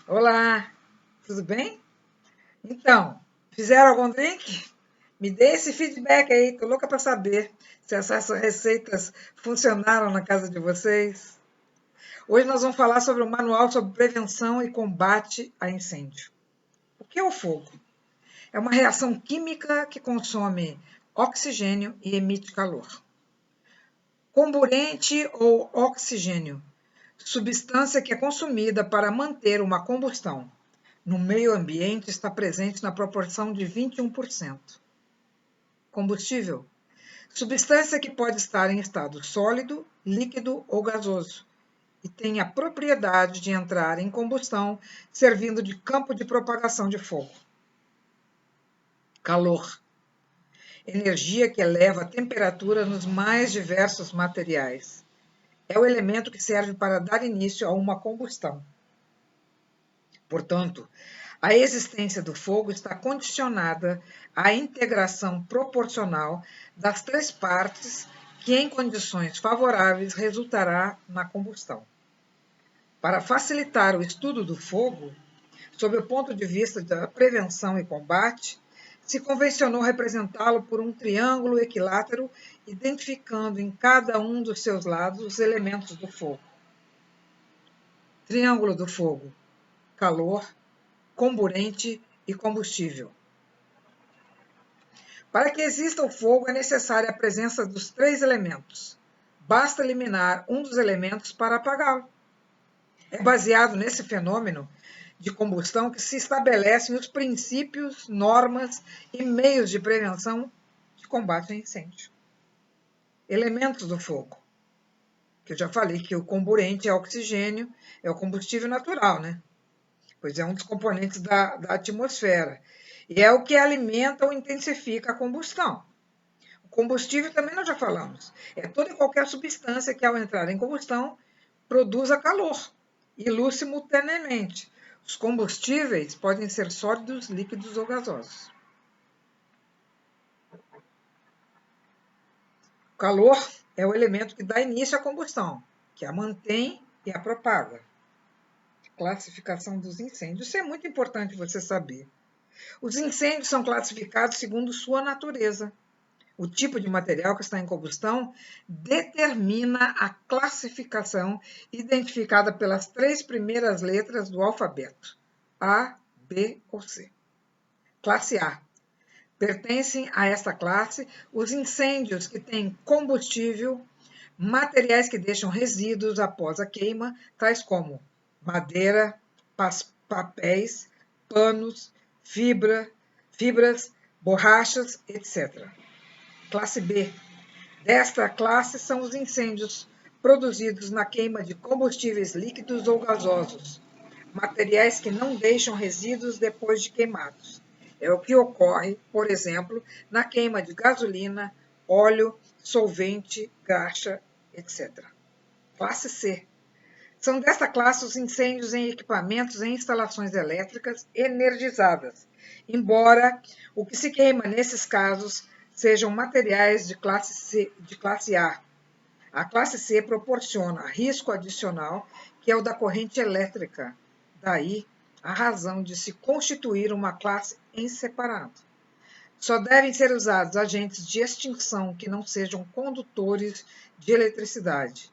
Olá, tudo bem? Então, fizeram algum drink? Me dê esse feedback aí, tô louca para saber se essas receitas funcionaram na casa de vocês. Hoje nós vamos falar sobre o manual sobre prevenção e combate a incêndio. O que é o fogo? É uma reação química que consome oxigênio e emite calor. Comburente ou oxigênio, substância que é consumida para manter uma combustão no meio ambiente está presente na proporção de 21%. Combustível, substância que pode estar em estado sólido, líquido ou gasoso e tem a propriedade de entrar em combustão, servindo de campo de propagação de fogo. Calor, energia que eleva a temperatura nos mais diversos materiais. É o elemento que serve para dar início a uma combustão. Portanto, a existência do fogo está condicionada à integração proporcional das três partes, que, em condições favoráveis, resultará na combustão. Para facilitar o estudo do fogo, sob o ponto de vista da prevenção e combate, se convencionou representá-lo por um triângulo equilátero, identificando em cada um dos seus lados os elementos do fogo. Triângulo do fogo: calor, comburente e combustível. Para que exista o fogo, é necessária a presença dos três elementos. Basta eliminar um dos elementos para apagá-lo. É baseado nesse fenômeno de combustão que se estabelecem os princípios, normas e meios de prevenção de combate a incêndio. Elementos do fogo, que eu já falei que o comburente é oxigênio, é o combustível natural, né? Pois é um dos componentes da atmosfera. E é o que alimenta ou intensifica a combustão. O combustível também nós já falamos. É toda e qualquer substância que, ao entrar em combustão, produza calor e luz simultaneamente. Os combustíveis podem ser sólidos, líquidos ou gasosos. O calor é o elemento que dá início à combustão, que a mantém e a propaga. Classificação dos incêndios. Isso é muito importante você saber. Os incêndios são classificados segundo sua natureza. O tipo de material que está em combustão determina a classificação identificada pelas três primeiras letras do alfabeto: A, B ou C. Classe A. Pertencem a esta classe os incêndios que têm combustível, materiais que deixam resíduos após a queima, tais como madeira, papéis, panos, fibras, borrachas, etc. Classe B. Desta classe são os incêndios produzidos na queima de combustíveis líquidos ou gasosos, materiais que não deixam resíduos depois de queimados. É o que ocorre, por exemplo, na queima de gasolina, óleo, solvente, graxa, etc. Classe C. São desta classe os incêndios em equipamentos e instalações elétricas energizadas, embora o que se queima nesses casos sejam materiais de classe A. A classe C proporciona risco adicional, que é o da corrente elétrica. Daí a razão de se constituir uma classe em separado. Só devem ser usados agentes de extinção que não sejam condutores de eletricidade.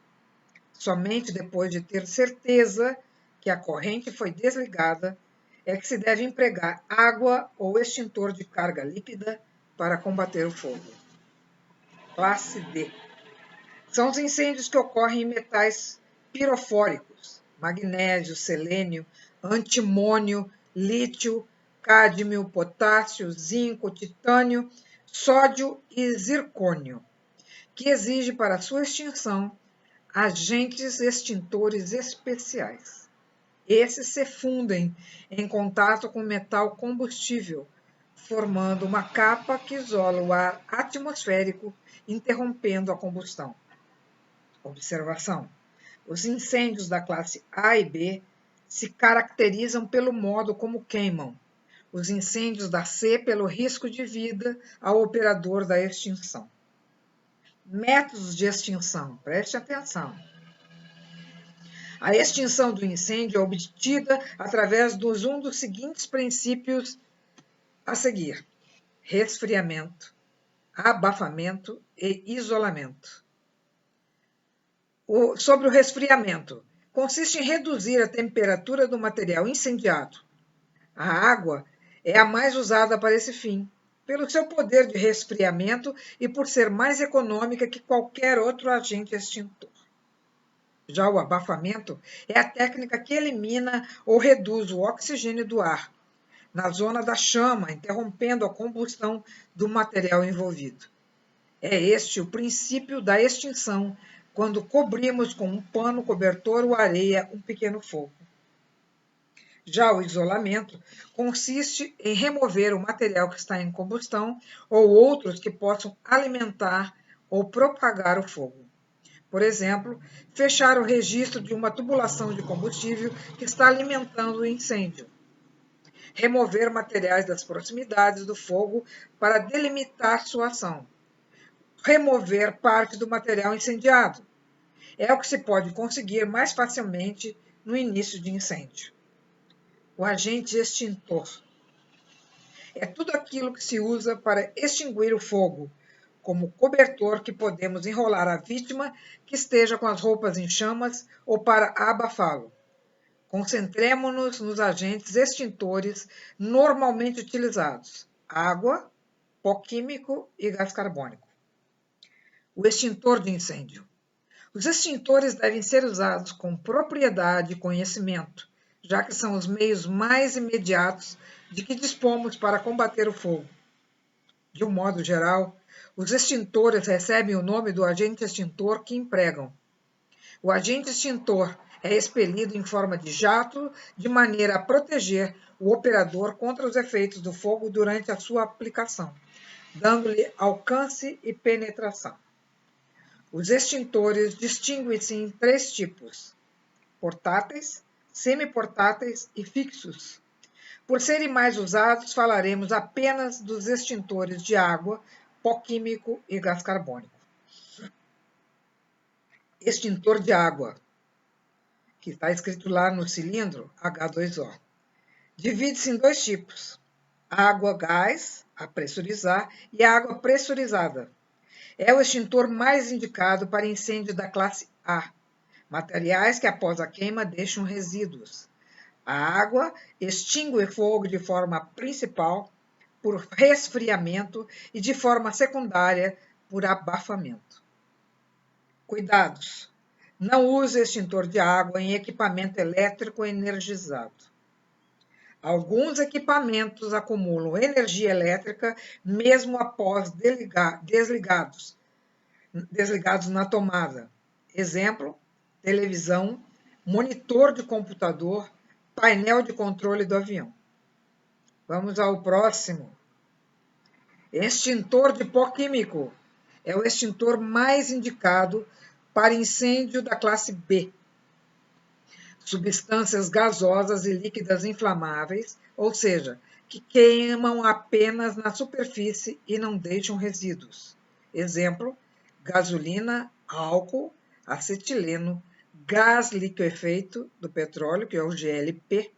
Somente depois de ter certeza que a corrente foi desligada é que se deve empregar água ou extintor de carga líquida para combater o fogo. Classe D. São os incêndios que ocorrem em metais pirofóricos: magnésio, selênio, antimônio, lítio, cádmio, potássio, zinco, titânio, sódio e zircônio, que exige para sua extinção agentes extintores especiais. Esses se fundem em contato com metal combustível, formando uma capa que isola o ar atmosférico, interrompendo a combustão. Observação: os incêndios da classe A e B se caracterizam pelo modo como queimam. Os incêndios da C pelo risco de vida ao operador da extinção. Métodos de extinção, preste atenção. A extinção do incêndio é obtida através de um dos seguintes princípios a seguir: resfriamento, abafamento e isolamento. Sobre o resfriamento, consiste em reduzir a temperatura do material incendiado. A água é a mais usada para esse fim, pelo seu poder de resfriamento e por ser mais econômica que qualquer outro agente extintor. Já o abafamento é a técnica que elimina ou reduz o oxigênio do ar na zona da chama, interrompendo a combustão do material envolvido. É este o princípio da extinção, quando cobrimos com um pano cobertor ou areia um pequeno fogo. Já o isolamento consiste em remover o material que está em combustão ou outros que possam alimentar ou propagar o fogo. Por exemplo, fechar o registro de uma tubulação de combustível que está alimentando o incêndio. Remover materiais das proximidades do fogo para delimitar sua ação. Remover parte do material incendiado. É o que se pode conseguir mais facilmente no início de incêndio. O agente extintor é tudo aquilo que se usa para extinguir o fogo, como cobertor que podemos enrolar a vítima que esteja com as roupas em chamas ou para abafá-lo. Concentremo-nos nos agentes extintores normalmente utilizados: água, pó químico e gás carbônico. O extintor de incêndio. Os extintores devem ser usados com propriedade e conhecimento, já que são os meios mais imediatos de que dispomos para combater o fogo. De um modo geral, os extintores recebem o nome do agente extintor que empregam. O agente extintor é expelido em forma de jato, de maneira a proteger o operador contra os efeitos do fogo durante a sua aplicação, dando-lhe alcance e penetração. Os extintores distinguem-se em 3 tipos: portáteis, semiportáteis e fixos. Por serem mais usados, falaremos apenas dos extintores de água, pó químico e gás carbônico. Extintor de água, que está escrito lá no cilindro, H2O. Divide-se em 2 tipos: água-gás, a pressurizar, e água pressurizada. É o extintor mais indicado para incêndio da classe A, materiais que após a queima deixam resíduos. A água extingue o fogo de forma principal por resfriamento e de forma secundária por abafamento. Cuidados: não use extintor de água em equipamento elétrico energizado. Alguns equipamentos acumulam energia elétrica mesmo após desligados na tomada. Exemplo: televisão, monitor de computador, painel de controle do avião. Vamos ao próximo. Extintor de pó químico. É o extintor mais indicado para incêndio da classe B. Substâncias gasosas e líquidas inflamáveis, ou seja, que queimam apenas na superfície e não deixam resíduos. Exemplo: gasolina, álcool, acetileno, gás liquefeito do petróleo, que é o GLP,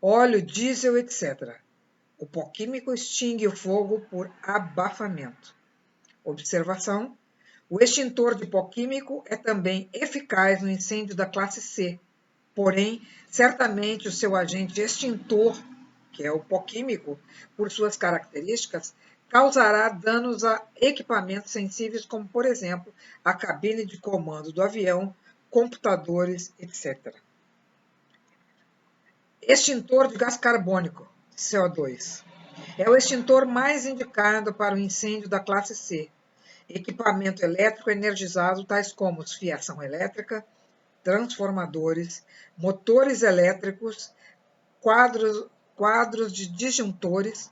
óleo diesel, etc. O pó químico extingue o fogo por abafamento. Observação: o extintor de pó químico é também eficaz no incêndio da classe C, porém, certamente o seu agente extintor, que é o pó químico, por suas características, causará danos a equipamentos sensíveis, como, por exemplo, a cabine de comando do avião, computadores, etc. Extintor de gás carbônico, CO2. É o extintor mais indicado para o incêndio da classe C. Equipamento elétrico energizado, tais como fiação elétrica, transformadores, motores elétricos, quadros de disjuntores,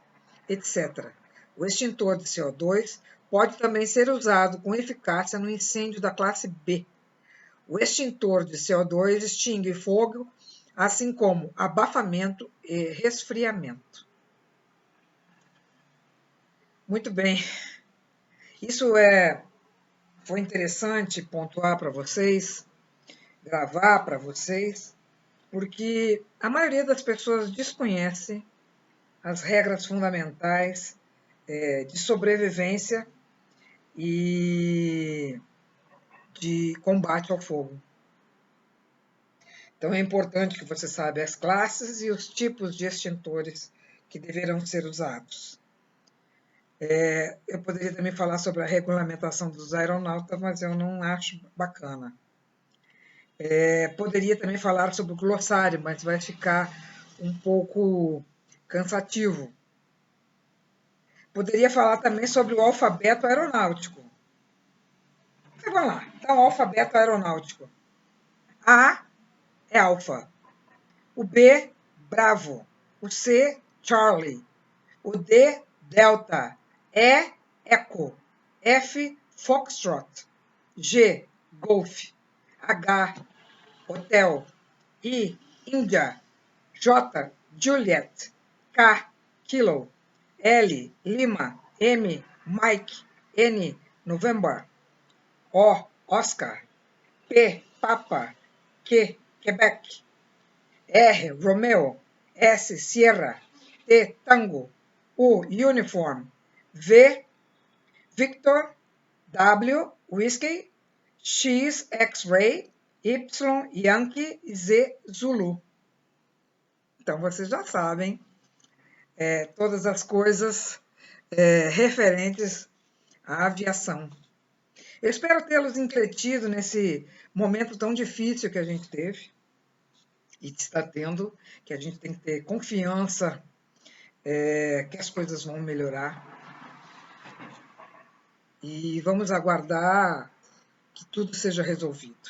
etc. O extintor de CO2 pode também ser usado com eficácia no incêndio da classe B. O extintor de CO2 extingue fogo, assim como abafamento e resfriamento. Muito bem. Isso foi interessante pontuar para vocês, gravar para vocês, porque a maioria das pessoas desconhece as regras fundamentais de sobrevivência e de combate ao fogo. Então é importante que você saiba as classes e os tipos de extintores que deverão ser usados. Eu poderia também falar sobre a regulamentação dos aeronautas, mas eu não acho bacana. Poderia também falar sobre o glossário, mas vai ficar um pouco cansativo. Poderia falar também sobre o alfabeto aeronáutico. Então, vamos lá. Então, o alfabeto aeronáutico. A é alfa. O B, Bravo. O C, Charlie. O D, Delta. E, Echo. F, Foxtrot. G, Golf. H, Hotel. I, Índia. J, Juliet. K, Kilo. L, Lima. M, Mike. N, November. O, Oscar. P, Papa. Q, Quebec. R, Romeo. S, Sierra. T, Tango. U, Uniform. V, Victor. W, Whiskey. X, X-Ray. Y, Yankee. Z, Zulu. Então, vocês já sabem todas as coisas referentes à aviação. Eu espero tê-los entretido nesse momento tão difícil que a gente teve e está tendo, que a gente tem que ter confiança que as coisas vão melhorar. E vamos aguardar que tudo seja resolvido.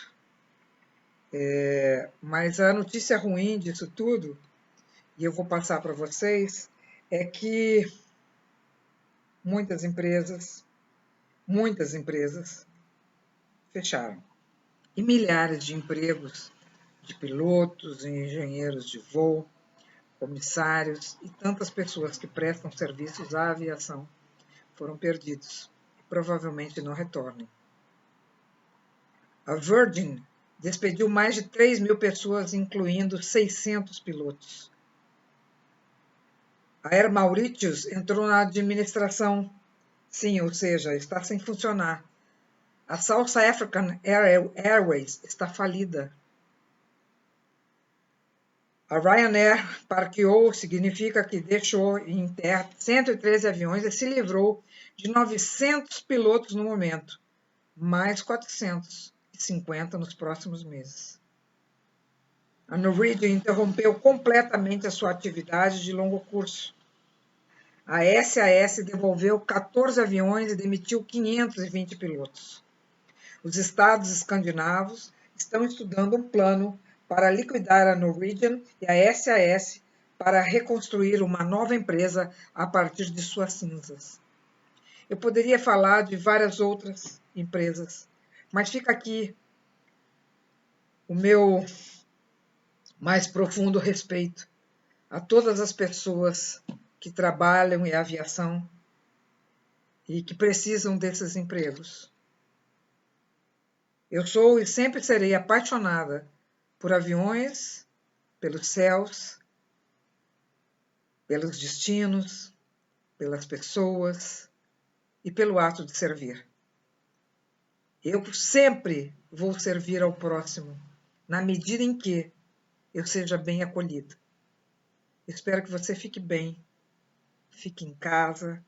Mas a notícia ruim disso tudo, e eu vou passar para vocês, é que muitas empresas fecharam. E milhares de empregos de pilotos, engenheiros de voo, comissários e tantas pessoas que prestam serviços à aviação foram perdidos e provavelmente não retornem. A Virgin despediu mais de 3.000 pessoas, incluindo 600 pilotos. A Air Mauritius entrou na administração, sim, ou seja, está sem funcionar. A South African Airways está falida. A Ryanair parqueou, significa que deixou em terra 113 aviões e se livrou de 900 pilotos no momento, mais 450 nos próximos meses. A Norwegian interrompeu completamente a sua atividade de longo curso. A SAS devolveu 14 aviões e demitiu 520 pilotos. Os estados escandinavos estão estudando um plano para liquidar a Norwegian e a SAS para reconstruir uma nova empresa a partir de suas cinzas. Eu poderia falar de várias outras empresas, mas fica aqui o meu mais profundo respeito a todas as pessoas que trabalham em aviação e que precisam desses empregos. Eu sou e sempre serei apaixonada por aviões, pelos céus, pelos destinos, pelas pessoas e pelo ato de servir. Eu sempre vou servir ao próximo, na medida em que eu seja bem acolhida. Espero que você fique bem, fique em casa,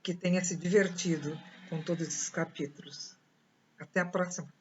que tenha se divertido com todos esses capítulos. Até a próxima!